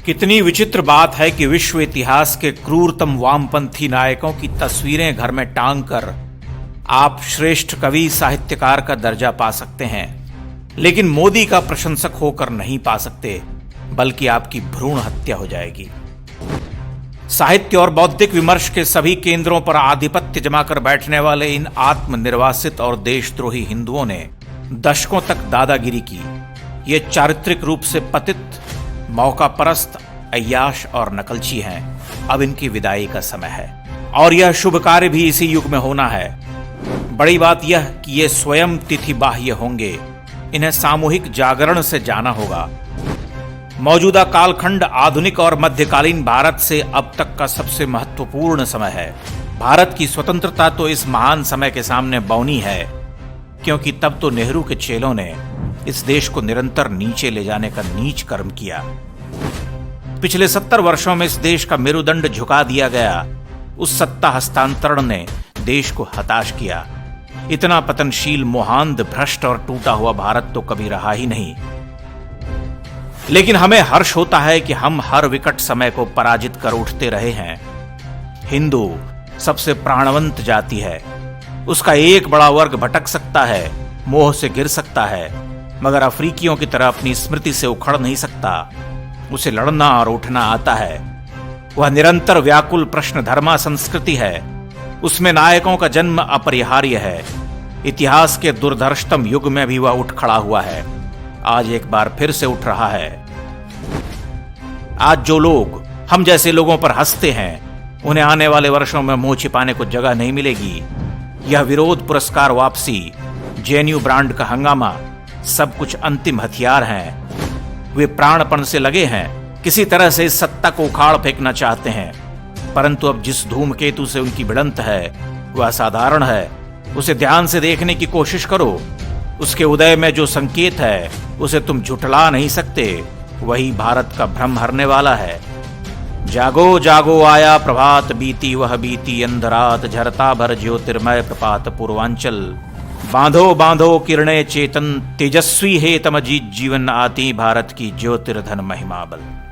कितनी विचित्र बात है कि विश्व इतिहास के क्रूरतम वामपंथी नायकों की तस्वीरें घर में टांग कर आप श्रेष्ठ कवि साहित्यकार का दर्जा पा सकते हैं, लेकिन मोदी का प्रशंसक होकर नहीं पा सकते, बल्कि आपकी भ्रूण हत्या हो जाएगी। साहित्य और बौद्धिक विमर्श के सभी केंद्रों पर आधिपत्य जमाकर बैठने वाले इन आत्मनिर्वासित और देशद्रोही हिंदुओं ने दशकों तक दादागिरी की। ये चारित्रिक रूप से पतित, मौका परस्त, अय्याश और नकलची हैं। अब इनकी विदाई का समय है और यह शुभ कार्य भी इसी युग में होना है। बड़ी बात यह कि ये स्वयं तिथि बाह्य होंगे। इन्हें सामूहिक जागरण से जाना होगा। मौजूदा कालखंड आधुनिक और मध्यकालीन भारत से अब तक का सबसे महत्वपूर्ण समय है। भारत की स्वतंत्रता तो इस महान समय के सामने बौनी है, क्योंकि तब तो नेहरू के चेलों ने इस देश को निरंतर नीचे ले जाने का नीच कर्म किया। पिछले 70 वर्षों में इस देश का मेरुदंड झुका दिया गया। उस सत्ता हस्तांतरण ने देश को हताश किया। इतना पतनशील, मोहांध, भ्रष्ट और टूटा हुआ भारत तो कभी रहा ही नहीं। लेकिन हमें हर्ष होता है कि हम हर विकट समय को पराजित कर उठते रहे हैं। हिंदू सबसे प्राणवंत जाति है। उसका एक बड़ा वर्ग भटक सकता है, मोह से गिर सकता है, मगर अफ्रीकियों की तरह अपनी स्मृति से उखड़ नहीं सकता। उसे लड़ना और उठना आता है। वह निरंतर व्याकुल प्रश्न धर्मा संस्कृति है। उसमें नायकों का जन्म अपरिहार्य है। इतिहास के दुर्धर्षतम युग में भी वह उठ खड़ा हुआ है। आज एक बार फिर से उठ रहा है। आज जो लोग हम जैसे लोगों पर हंसते हैं, उन्हें आने वाले वर्षों में मुंह छिपाने को जगह नहीं मिलेगी। यह विरोध, पुरस्कार वापसी, जेएनयू ब्रांड का हंगामा सब कुछ अंतिम हथियार हैं। वे प्राणपण से लगे हैं, किसी तरह से इस सत्ता को उखाड़ फेंकना चाहते हैं। परंतु अब जिस धूमकेतु से उनकी भिड़ंत है वह असाधारण है। उसे ध्यान से देखने की कोशिश करो। उसके उदय में जो संकेत है उसे तुम झुठला नहीं सकते। वही भारत का भ्रम हरने वाला है। जागो जागो आया प्रभात, बीती वह बीती अंधरात, झरता भर ज्योतिर्मय प्रपात पूर्वांचल। बांधो बांधो किरणें चेतन, तेजस्वी है तम अजीत जीवन, आती भारत की ज्योतिर्धन महिमा बल।